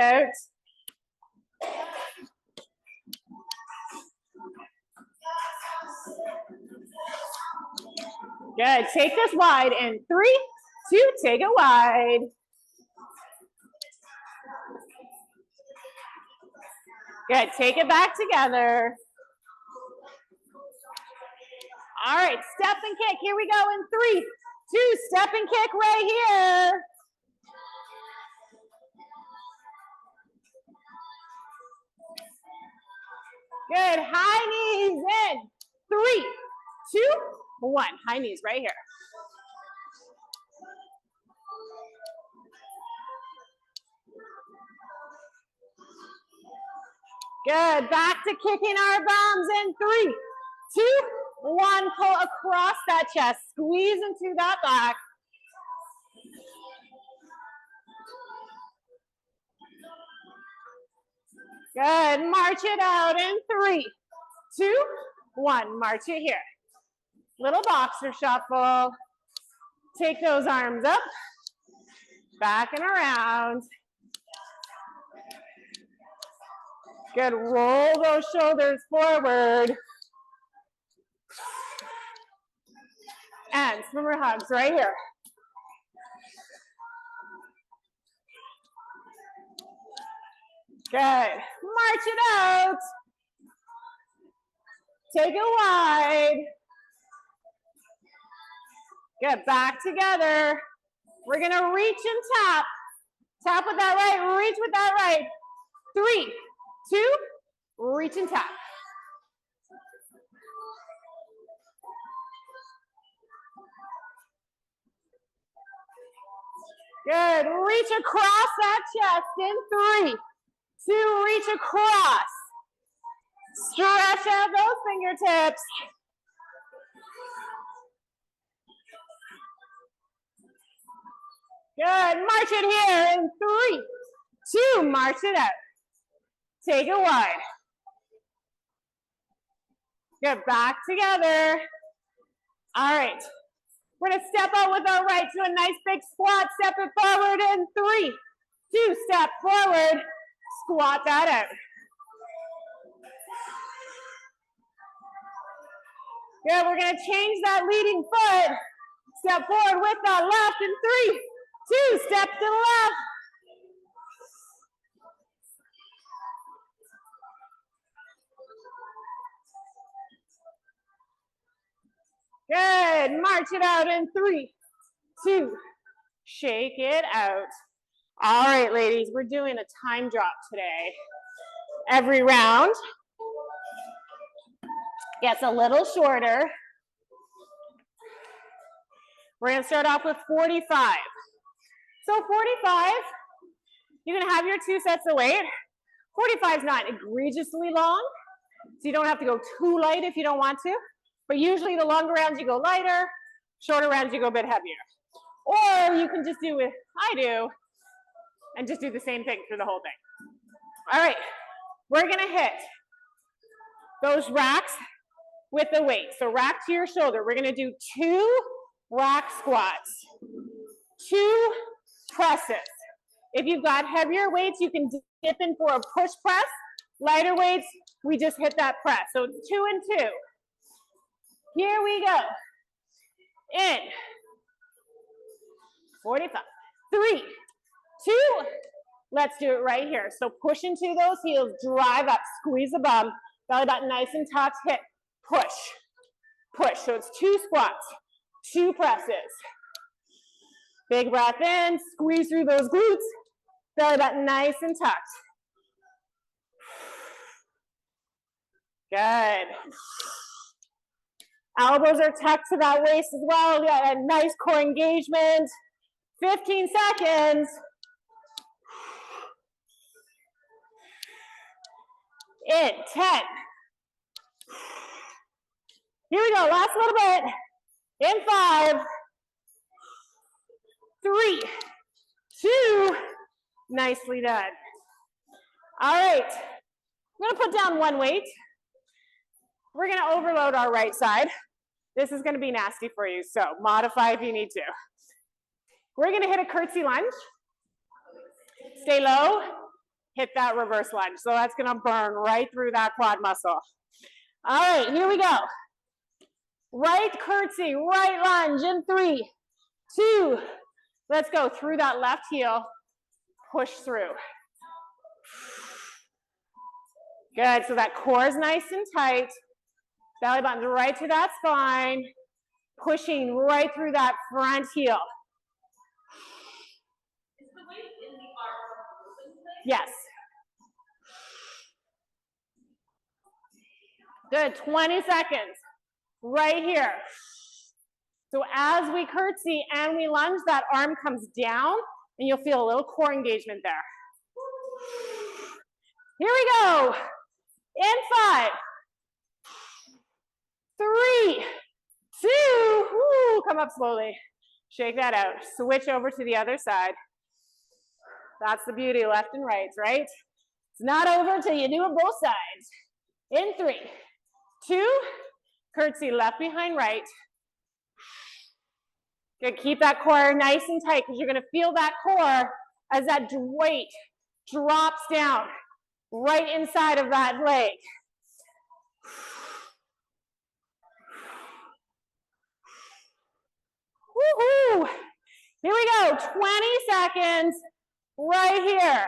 out. Good. Take this wide in 3, 2, take it wide. Good. Take it back together. All right. Step and kick. Here we go in 3, 2. Step and kick right here. Good. High knees in 3, 2, 1. High knees right here. Good. Back to kicking our bums in 3, 2, 1. Pull across that chest. Squeeze into that back. Good. March it out in 3, 2, 1. March it here. Little boxer shuffle. Take those arms up, back and around. Good. Roll those shoulders forward. And swimmer hugs right here. Good. March it out. Take it wide. Good. Back together. We're going to reach and tap. Tap with that right. Reach with that right. 3, 2. Reach and tap. Good. Reach across that chest in 3, 2. Reach across. Stretch out those fingertips. Good. March it here in 3, 2. March it out. Take it wide. Good. Back together. All right. We're going to step out with our right to a nice big squat. Step it forward in 3, 2. Step forward. Squat that out. Good. We're going to change that leading foot. Step forward with that left in 3, 2. Step to the left. Good. March it out in 3, 2. Shake it out. All right, ladies, we're doing a time drop today. Every round gets a little shorter. We're going to start off with 45. So 45, you're going to have your 2 sets of weight. 45 is not egregiously long, so you don't have to go too light if you don't want to. But usually the longer rounds you go lighter, shorter rounds you go a bit heavier. Or you can just do what I do and just do the same thing through the whole thing. All right, we're going to hit those racks with the weight. So rack to your shoulder. We're going to do 2 rack squats, 2 presses. If you've got heavier weights, you can dip in for a push press. Lighter weights, we just hit that press. So it's 2 and 2. Here we go. In 45, 3, 2. Let's do it right here. So push into those heels, drive up, squeeze the bum, belly button nice and tucked, hit, push, push. So it's 2 squats, 2 presses. Big breath in, squeeze through those glutes, belly button nice and tucked. Good. Elbows are tucked to that waist as well. You got a nice core engagement. 15 seconds. In 10. Here we go. Last little bit. In 5, 3, 2. Nicely done. All right. I'm going to put down one weight. We're going to overload our right side. This is going to be nasty for you, so modify if you need to. We're going to hit a curtsy lunge. Stay low. hit that reverse lunge. So that's gonna burn right through that quad muscle. All right, here we go. Right curtsy, right lunge in 3, 2, let's go through that left heel, push through. Good, so that core is nice and tight. Belly button's right to that spine, pushing right through that front heel. Is the weight in the arm? Yes. Good, 20 seconds, right here. So as we curtsy and we lunge, that arm comes down, and you'll feel a little core engagement there. Here we go. In 5, 3, 2, woo, come up slowly. Shake that out. Switch over to the other side. That's the beauty, left and right, right? It's not over until you do it both sides. In 3, 2, curtsy left behind right. Good, keep that core nice and tight because you're gonna feel that core as that weight drops down right inside of that leg. Woohoo! Here we go, 20 seconds right here.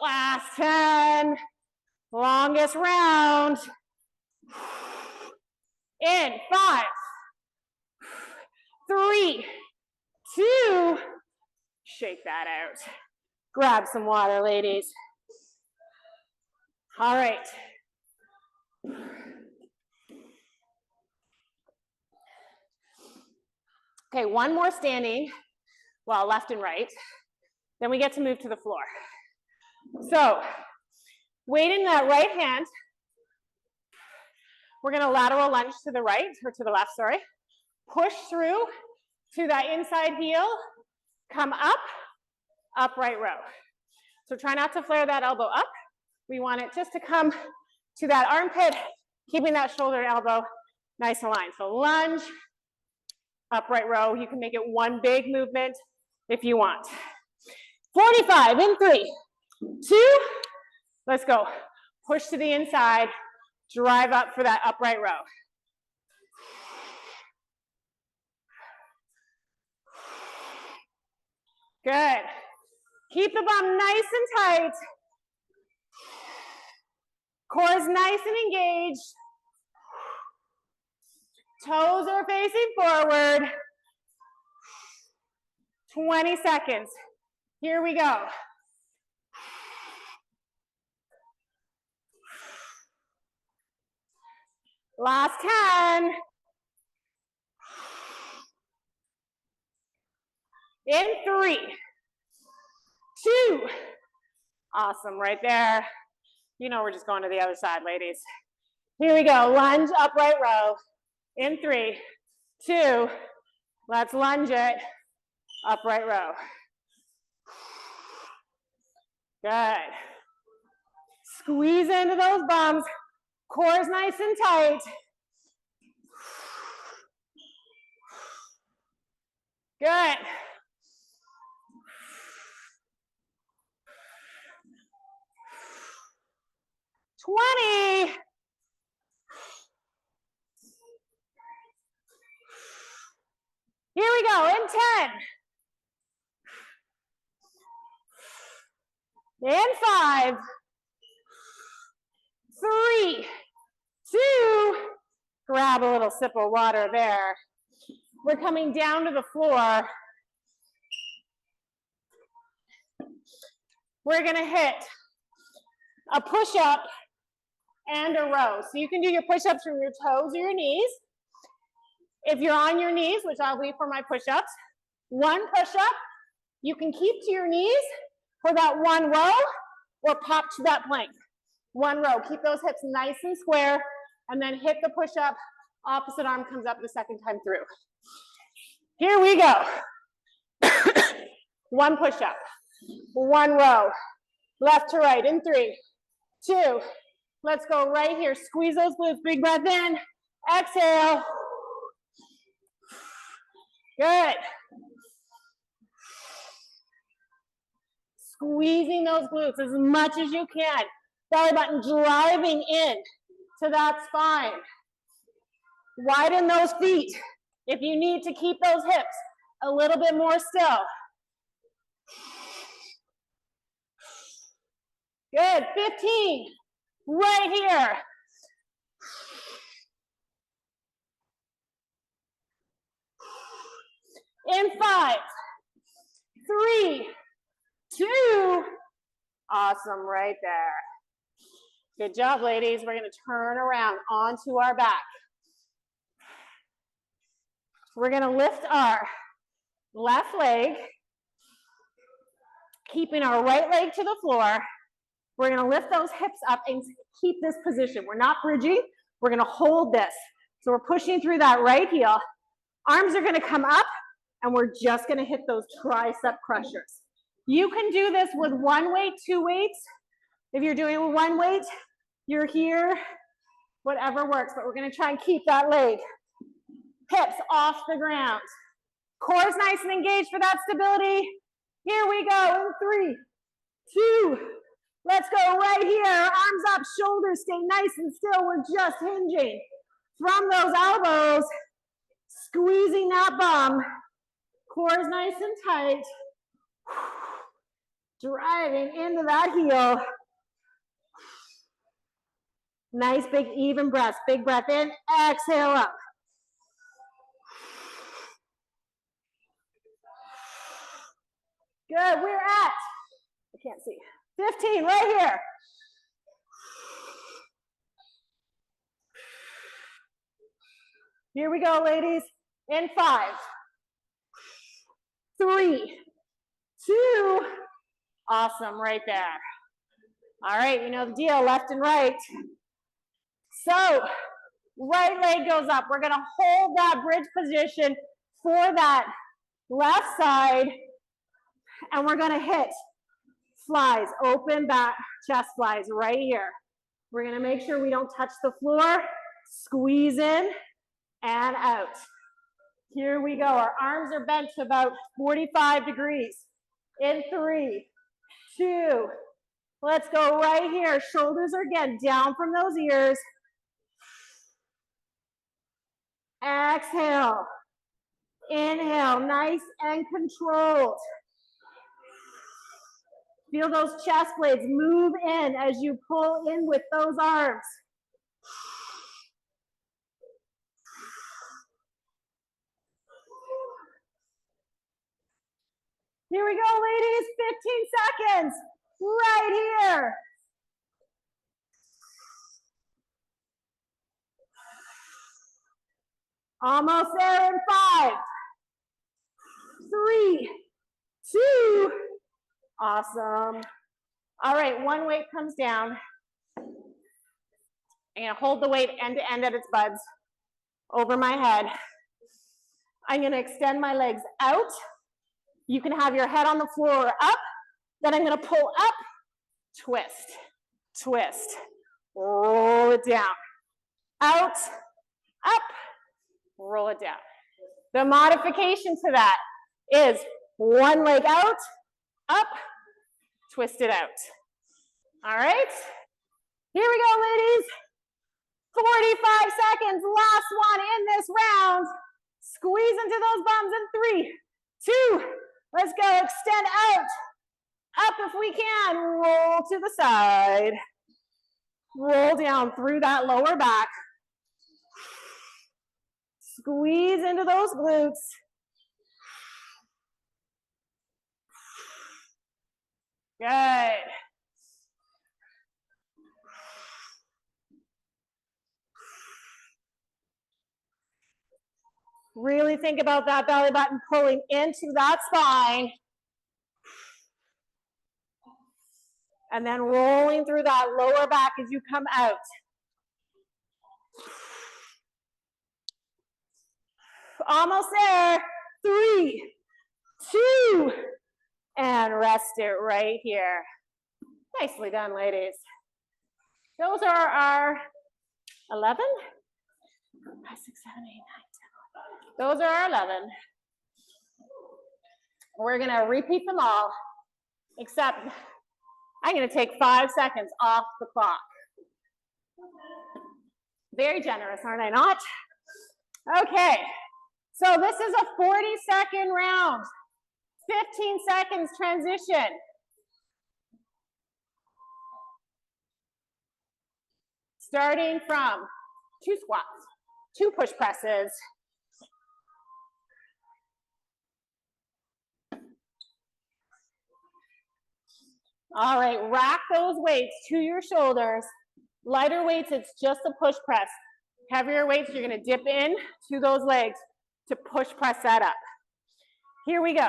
Last 10, longest round. In 5, 3, 2, shake that out. Grab some water, ladies. All right. Okay, one more standing, well, left and right. Then we get to move to the floor. So, weight in that right hand. We're gonna lateral lunge to the right, or to the left, sorry. Push through to that inside heel, come up, upright row. So try not to flare that elbow up. We want it just to come to that armpit, keeping that shoulder and elbow nice and aligned. So lunge, upright row. You can make it one big movement if you want. 45 in 3, 2, let's go. Push to the inside, drive up for that upright row. Good. Keep the bum nice and tight. Core is nice and engaged. Toes are facing forward. 20 seconds. Here we go. Last 10. In 3, 2. Awesome, right there. You know we're just going to the other side, ladies. Here we go, lunge, upright row. In 3, 2, let's lunge it, upright row. Good. Squeeze into those bums. Core's nice and tight. Good. $20. Here we go, in 10. In 5, 3, 2, grab a little sip of water there. We're coming down to the floor. We're gonna hit a push-up and a row. So you can do your push-ups from your toes or your knees. If you're on your knees, which I'll be for my push-ups, one push-up, you can keep to your knees for that one row or pop to that plank. One row, keep those hips nice and square, and then hit the push-up, opposite arm comes up the second time through. Here we go. One push-up, one row, left to right in 3, 2, let's go right here. Squeeze those glutes, big breath in, exhale. Good. Squeezing those glutes as much as you can. Belly button driving in to that spine. Widen those feet if you need to keep those hips a little bit more still. Good, 15, right here. In 5, 3, 2, awesome, right there. Good job, ladies. We're gonna turn around onto our back. We're gonna lift our left leg, keeping our right leg to the floor. We're gonna lift those hips up and keep this position. We're not bridging, we're gonna hold this. So we're pushing through that right heel. Arms are gonna come up, and we're just gonna hit those tricep crushers. You can do this with 1 weight, 2 weights. If you're doing with 1 weight, you're here, whatever works, but we're gonna try and keep that leg. Hips off the ground. Core is nice and engaged for that stability. Here we go in 3, 2, let's go right here. Arms up, shoulders stay nice and still. We're just hinging from those elbows, squeezing that bum. Core is nice and tight. Driving into that heel. Nice big even breath. Big breath in, exhale up. Good, we're at, I can't see, 15 right here. Here we go, ladies. In 5, 3, 2, awesome, right there. All right, you know the deal, left and right. So, right leg goes up. We're gonna hold that bridge position for that left side, and we're gonna hit flies, open back chest flies right here. We're gonna make sure we don't touch the floor, squeeze in and out. Here we go, our arms are bent to about 45 degrees. In 3, 2, let's go right here. Shoulders are again down from those ears. Exhale, inhale, nice and controlled. Feel those chest blades move in as you pull in with those arms. Here we go, ladies, 15 seconds, right here. Almost there in 5, 3, 2, awesome. All right, 1 weight comes down. I'm gonna hold the weight end to end at its buds over my head. I'm gonna extend my legs out. You can have your head on the floor or up. Then I'm gonna pull up, twist, twist, roll it down, out, up, roll it down. The modification to that is 1 leg out, up, twist it out. All right, here we go, ladies. 45 seconds, last one in this round. Squeeze into those bums in 3, 2, let's go, extend out, up if we can, roll to the side. Roll down through that lower back. Squeeze into those glutes. Good. Really think about that belly button pulling into that spine. And then rolling through that lower back as you come out. Almost there. 3, 2, and rest it right here. Nicely done, ladies. Those are our 11, 5, 6, 7, 8, 9, 10. Those are our 11. We're gonna repeat them all, except I'm gonna take 5 seconds off the clock. Very generous, aren't I not? Okay, so this is a 40-second round, 15 seconds transition. Starting from 2 squats, 2 push presses. All right, rack those weights to your shoulders. Lighter weights, it's just a push press. Heavier weights, you're gonna dip in to those legs to push press that up. Here we go.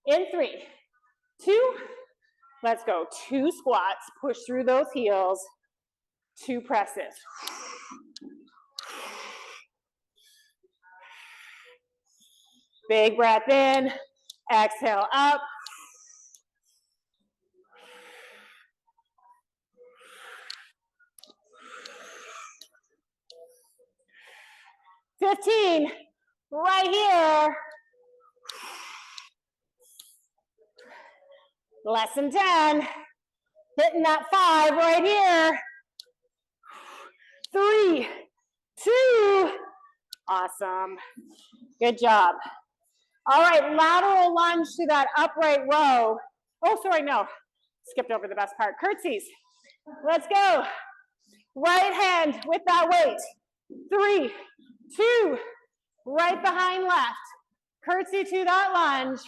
In 3, 2, let's go. 2 squats, push through those heels, 2 presses. Big breath in, exhale up. $15, right here. Less than 10, hitting that 5 right here. 3, 2, awesome. Good job. All right, lateral lunge to that upright row. Oh, sorry, no. Skipped over the best part. Curtsies. Let's go. Right hand with that weight. 3, 2, right behind left. Curtsy to that lunge.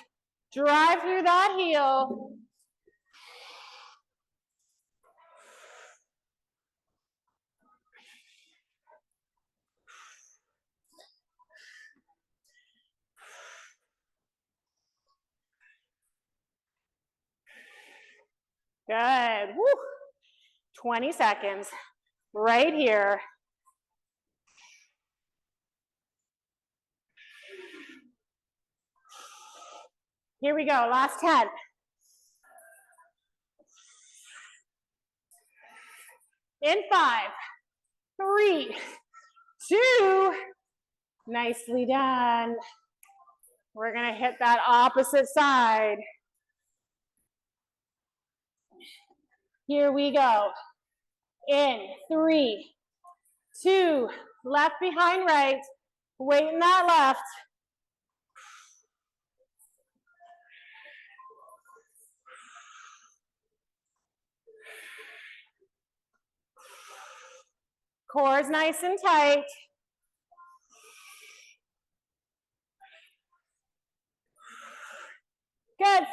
Drive through that heel. Good. Woo. 20 seconds right here. Here we go, last 10. In 5, 3, 2, nicely done. We're gonna hit that opposite side. Here we go. In 3, 2, left behind right, weight in that left. Core is nice and tight. Good,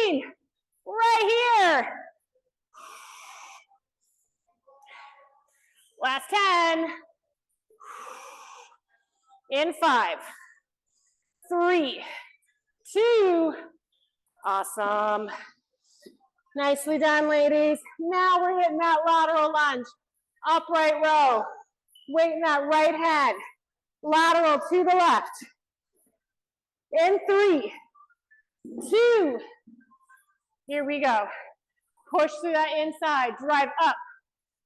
15, right here. Last 10. In 5, 3, 2, awesome. Nicely done, ladies. Now we're hitting that lateral lunge. Upright row. Weight in that right hand. Lateral to the left. In 3, 2, here we go. Push through that inside, drive up,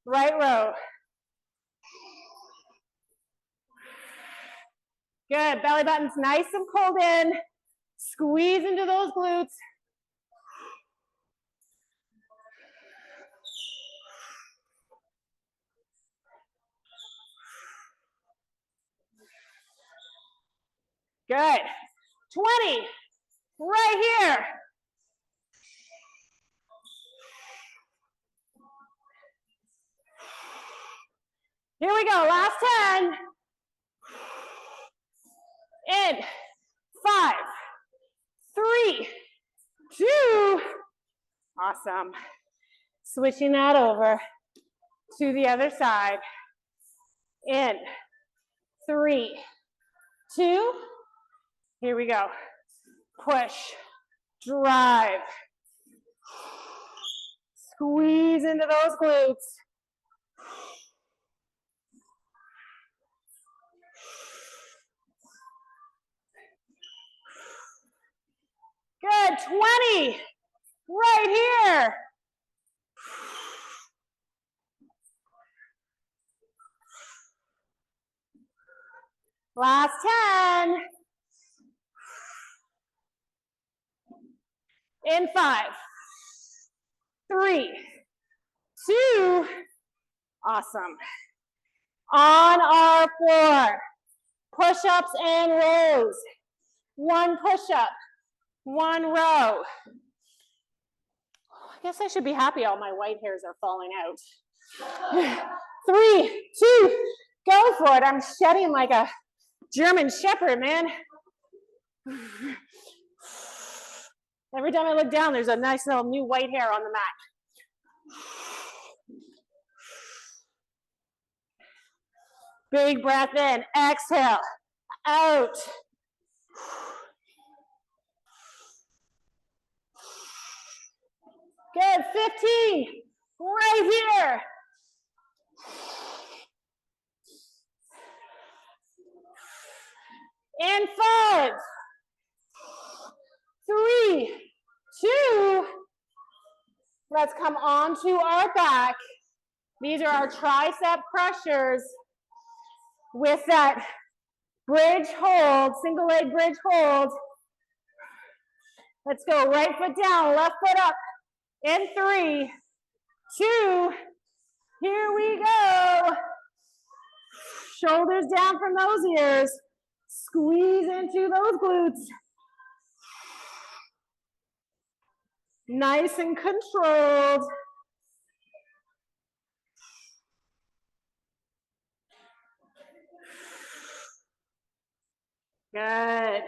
right row. Good, belly button's nice and pulled in. Squeeze into those glutes. Good, 20, right here. Here we go, last 10. In 5, 3, 2, awesome. Switching that over to the other side. In 3, 2, here we go. Push, drive, squeeze into those glutes. Good, 20, right here. Last 10. In 5, 3, 2, awesome. On our floor, push-ups and rows. 1 push-up, 1 row. I guess I should be happy all my white hairs are falling out. 3, 2, go for it. I'm shedding like a German shepherd, man. Every time I look down, there's a nice little new white hair on the mat. Big breath in, exhale, out. Good, 15, right here. In 5, 3, 2, let's come onto our back. These are our tricep crushers with that bridge hold, single leg bridge hold. Let's go, right foot down, left foot up. In 3, 2, here we go. Shoulders down from those ears. Squeeze into those glutes. Nice and controlled. Good.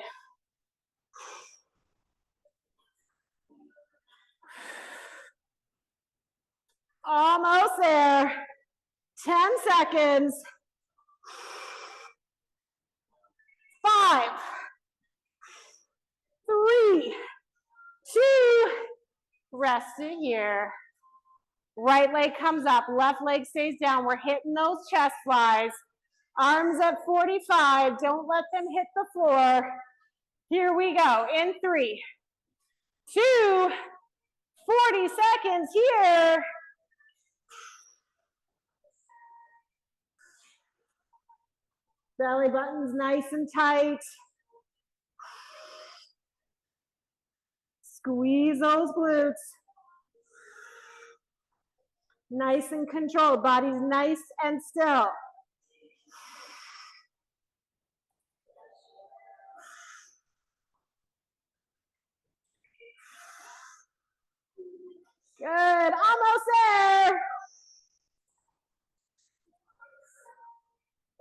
Almost there. 10 seconds. 5, 3, 2, rest it here. Right leg comes up, left leg stays down. We're hitting those chest flies. Arms at 45, don't let them hit the floor. Here we go, in 3, 2, 40 seconds here. Belly button's nice and tight. Squeeze those glutes. Nice and controlled, body's nice and still. Good, almost there.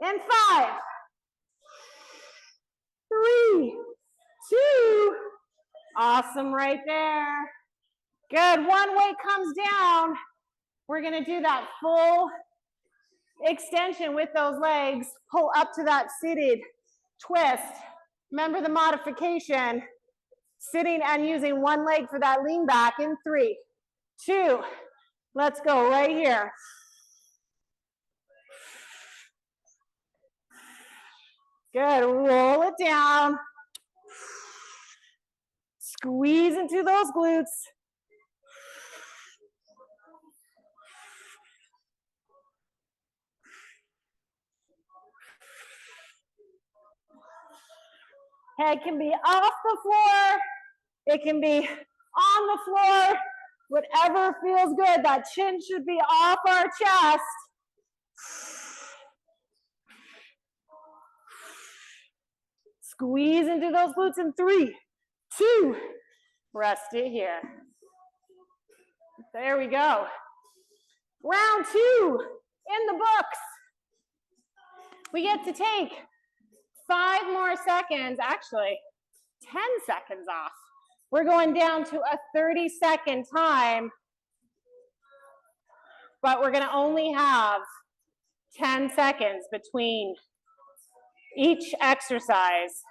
In 5, 3, 2, awesome right there. Good, one weight comes down. We're gonna do that full extension with those legs. Pull up to that seated twist. Remember the modification. Sitting and using one leg for that lean back in 3, 2, let's go right here. Good, roll it down. Squeeze into those glutes. Head can be off the floor. It can be on the floor. Whatever feels good. That chin should be off our chest. Squeeze into those glutes in 3, 2, rest it here. There we go. Round 2 in the books. We get to take 5 more seconds, actually 10 seconds off. We're going down to a 30-second time, but we're gonna only have 10 seconds between each exercise.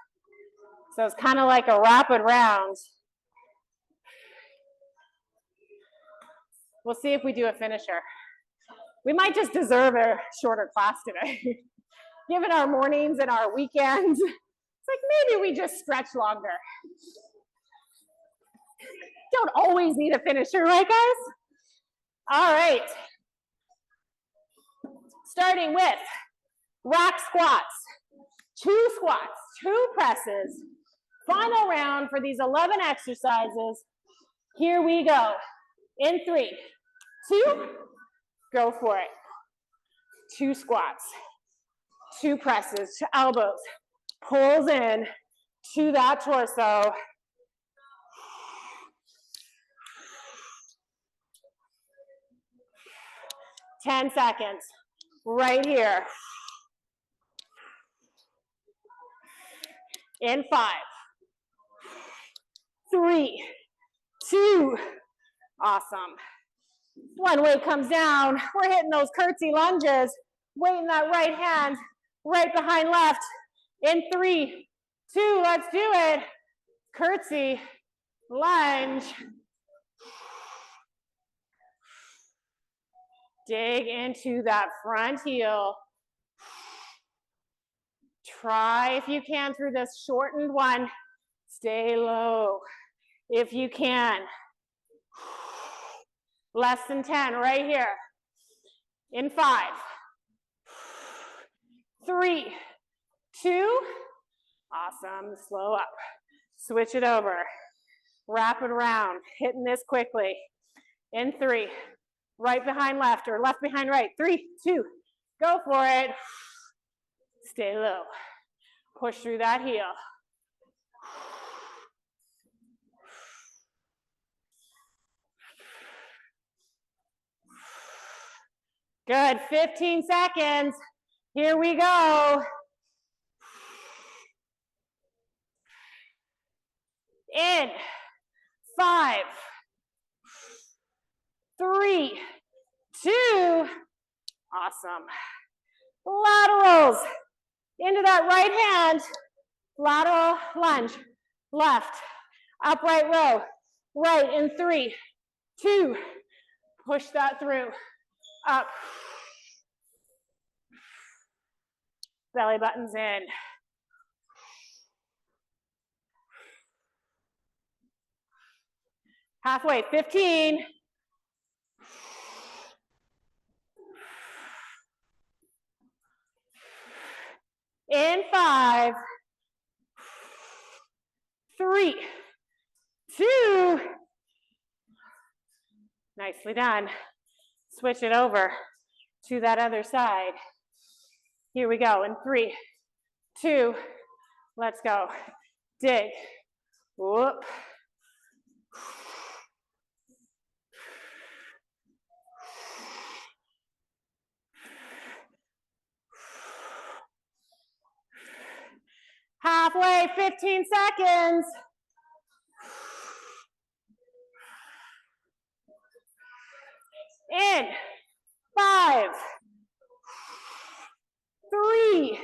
So it's kind of like a rapid round. We'll see if we do a finisher. We might just deserve a shorter class today. Given our mornings and our weekends, it's like maybe we just stretch longer. Don't always need a finisher, right guys? All right. Starting with rack squats. 2 squats, 2 presses. Final round for these 11 exercises. Here we go. In 3, 2, go for it. 2 squats, 2 presses to elbows, pulls in to that torso. Ten seconds, right here. In 5, 3, 2, awesome. One weight comes down, we're hitting those curtsy lunges, weight in that right hand, right behind left. In 3, 2, let's do it. Curtsy, lunge. Dig into that front heel. Try if you can through this shortened one. Stay low if you can. Less than 10 right here. In 5, 3, 2, awesome, slow up. Switch it over. Wrap it around, hitting this quickly. In 3, right behind left or left behind right. 3, 2, go for it. Stay low. Push through that heel. Good, 15 seconds. Here we go. In 5, 3, 2, awesome. Laterals into that right hand, lateral lunge, left, upright row, right in 3, 2, push that through, up, belly buttons in. Halfway, 15. In 5, 3, 2, nicely done. Switch it over to that other side. Here we go, in 3, 2, let's go. Dig, whoop. Halfway, 15 seconds. In 5, 3,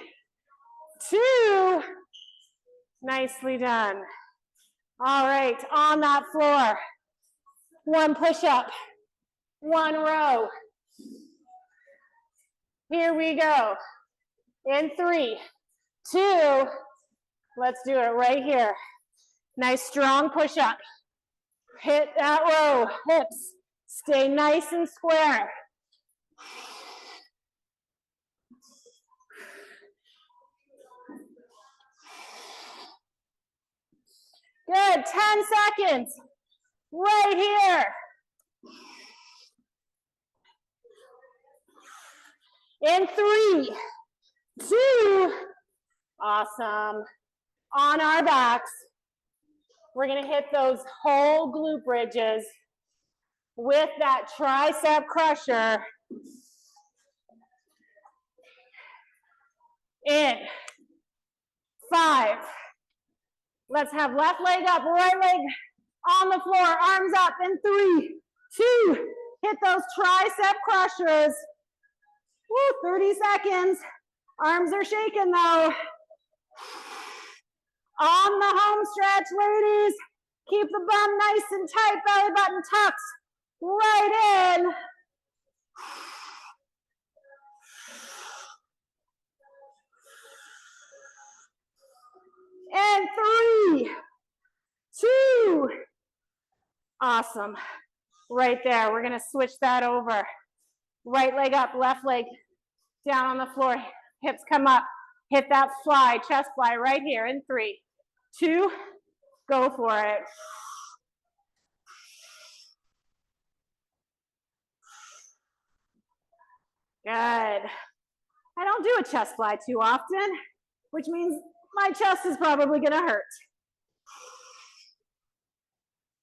2, nicely done. All right, on that floor, 1 push-up, 1 row. Here we go. In 3, 2, let's do it right here. Nice strong push-up. Hit that row, hips. Stay nice and square. Good, 10 seconds. Right here. In 3, 2, awesome. On our backs, we're gonna hit those whole glute bridges with that tricep crusher. In 5, let's have left leg up, right leg on the floor, arms up. In 3, 2, hit those tricep crushers. Woo, 30 seconds. Arms are shaking though. On the home stretch, ladies. Keep the bum nice and tight, belly button tucks right in. And 3, 2, awesome. Right there, we're gonna switch that over. Right leg up, left leg down on the floor, hips come up. Hit that fly, chest fly right here in 3, 2, go for it. Good. I don't do a chest fly too often, which means my chest is probably gonna hurt.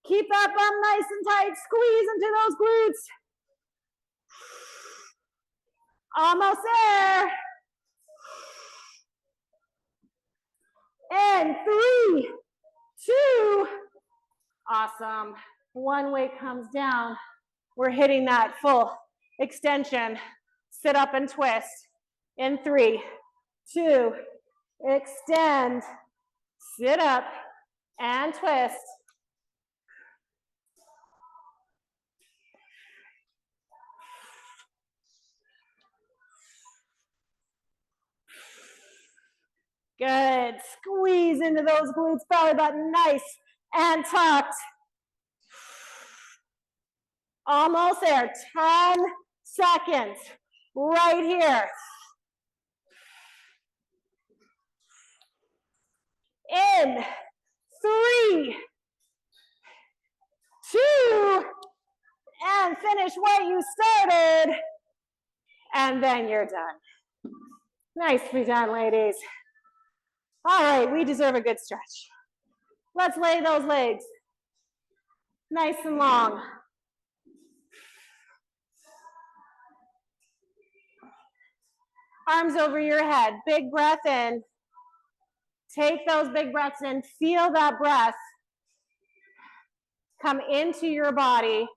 Keep that bum nice and tight, squeeze into those glutes. Almost there. And 3, 2, awesome. One weight comes down. We're hitting that full extension. Sit up and twist. In 3, 2, extend, sit up and twist. Good. Squeeze into those glutes, belly button, nice and tucked. Almost there. 10 seconds. Right here. In 3, 2, and finish what you started. And then you're done. Nicely done, ladies. All right, we deserve a good stretch. Let's lay those legs nice and long. Arms over your head, big breath in. Take those big breaths in, feel that breath come into your body.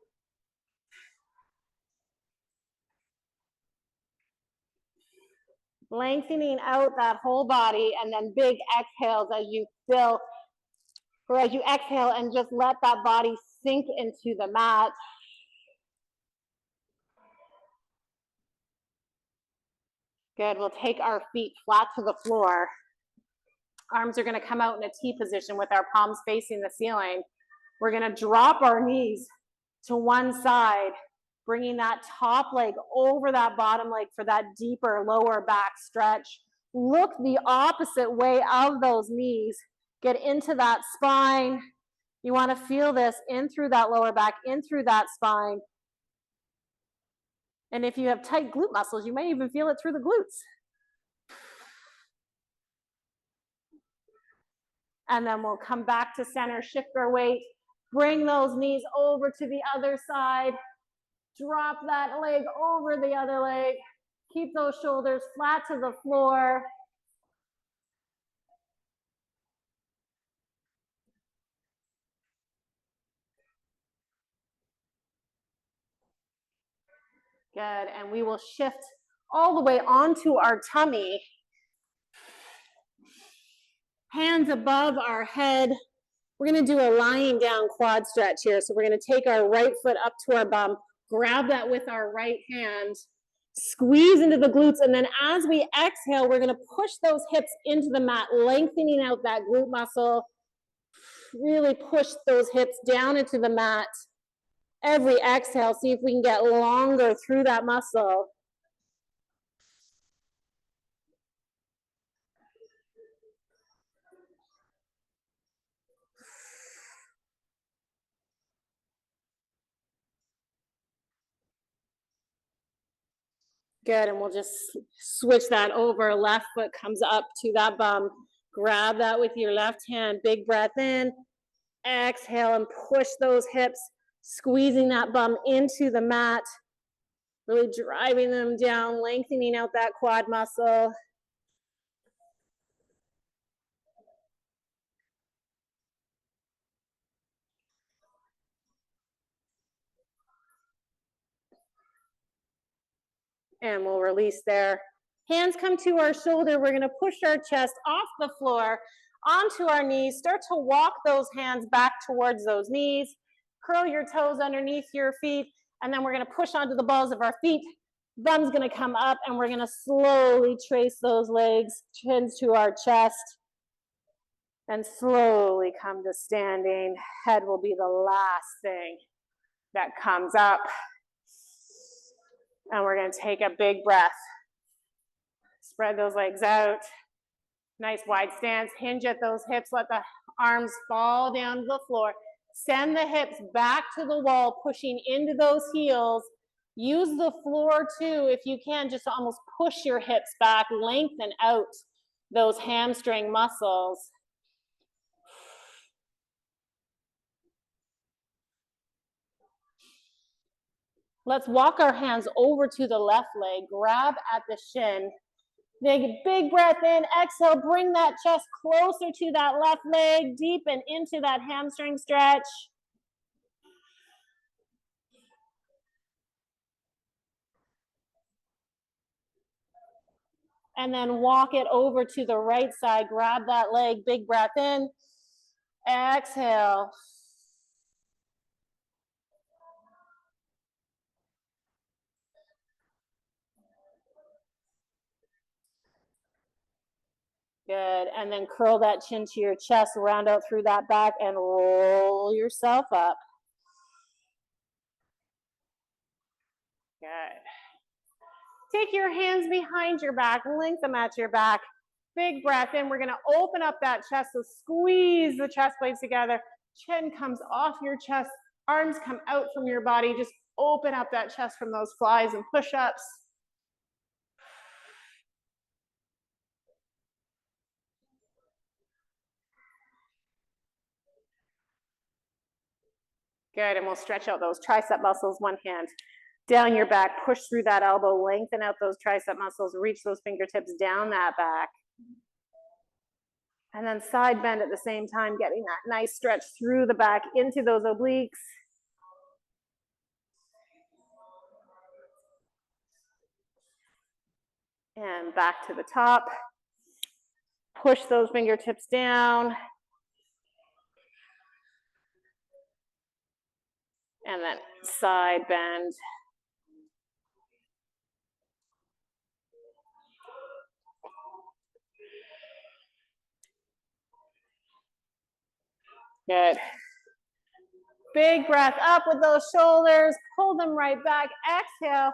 Lengthening out that whole body, and then big exhales as you fill, or as you exhale and just let that body sink into the mat. Good, we'll take our feet flat to the floor. Arms are gonna come out in a T position with our palms facing the ceiling. We're gonna drop our knees to one side, bringing that top leg over that bottom leg for that deeper lower back stretch. Look the opposite way of those knees. Get into that spine. You wanna feel this in through that lower back, in through that spine. And if you have tight glute muscles, you may even feel it through the glutes. And then we'll come back to center, shift our weight, bring those knees over to the other side, drop that leg over the other leg, keep those shoulders flat to the floor. Good, and we will shift all the way onto our tummy. Hands above our head. We're gonna do a lying down quad stretch here. So we're gonna take our right foot up to our bum, grab that with our right hand, squeeze into the glutes, and then as we exhale, we're gonna push those hips into the mat, lengthening out that glute muscle. Really push those hips down into the mat. Every exhale, see if we can get longer through that muscle. Good, and we'll just switch that over. Left foot comes up to that bum. Grab that with your left hand. Big breath in. Exhale and push those hips, squeezing that bum into the mat. Really driving them down, lengthening out that quad muscle. And we'll release there. Hands come to our shoulder. We're gonna push our chest off the floor onto our knees. Start to walk those hands back towards those knees. Curl your toes underneath your feet, and then we're gonna push onto the balls of our feet. Bum's gonna come up, and we're gonna slowly trace those legs, chins to our chest, and slowly come to standing. Head will be the last thing that comes up. And we're gonna take a big breath. Spread those legs out. Nice wide stance, hinge at those hips, let the arms fall down to the floor. Send the hips back to the wall, pushing into those heels. Use the floor too, if you can, just to almost push your hips back, lengthen out those hamstring muscles. Let's walk our hands over to the left leg, grab at the shin. Take a big breath in, exhale, bring that chest closer to that left leg, deepen into that hamstring stretch. And then walk it over to the right side, grab that leg, big breath in, exhale. Good, and then curl that chin to your chest, round out through that back and roll yourself up. Good. Take your hands behind your back, link them at your back. Big breath in, we're gonna open up that chest, so squeeze the chest blades together. Chin comes off your chest, arms come out from your body. Just open up that chest from those flies and push-ups. Good, and we'll stretch out those tricep muscles, one hand down your back, push through that elbow, lengthen out those tricep muscles, reach those fingertips down that back. And then side bend at the same time, getting that nice stretch through the back into those obliques. And back to the top. Push those fingertips down. And then side bend. Good. Big breath up with those shoulders, pull them right back, exhale,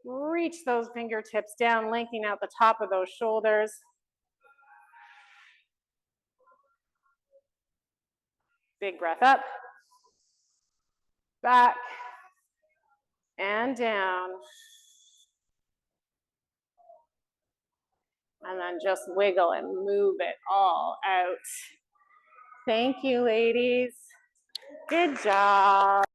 reach those fingertips down, linking out the top of those shoulders. Big breath up, back, and down. And then just wiggle and move it all out. Thank you, ladies. Good job.